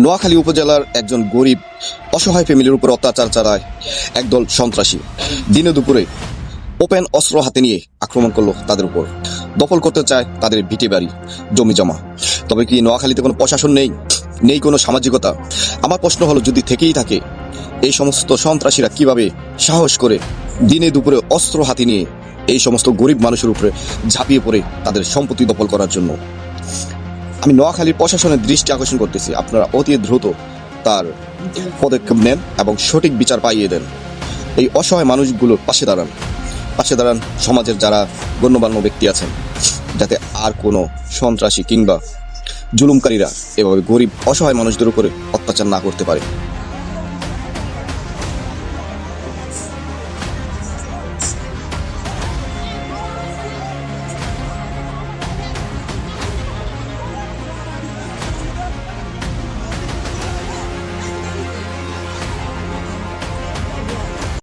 নোয়াখালী উপজেলার একজন গরিব অসহায় ফ্যামিলির উপর অত্যাচার চালায় একদল সন্ত্রাসী। দিনে দুপুরে ওপেন অস্ত্র হাতে নিয়ে আক্রমণ করলো তাদের উপর, দখল করতে চায় তাদের ভিটে বাড়ি, জমি জমা। তবে কি নোয়াখালীতে কোনো প্রশাসন নেই, নেই কোনো সামাজিকতা? আমার প্রশ্ন হলো, যদি থেকেই থাকে, এই সমস্ত সন্ত্রাসীরা কিভাবে সাহস করে দিনে দুপুরে অস্ত্র হাতে নিয়ে এই সমস্ত গরিব মানুষের উপরে ঝাঁপিয়ে পড়ে তাদের সম্পত্তি দখল করার জন্য? আমি নোয়াখালীর প্রশাসনের দৃষ্টি আকর্ষণ করতেছি, আপনারা অতি দ্রুত তার পদক্ষেপ নেন এবং সঠিক বিচার পাইয়ে দেন। এই অসহায় মানুষগুলোর পাশে দাঁড়ান সমাজের যারা গণ্যমান্য ব্যক্তি আছেন, যাতে আর কোনো সন্ত্রাসী কিংবা জুলুমকারীরা এভাবে গরিব অসহায় মানুষদের উপরে অত্যাচার না করতে পারে।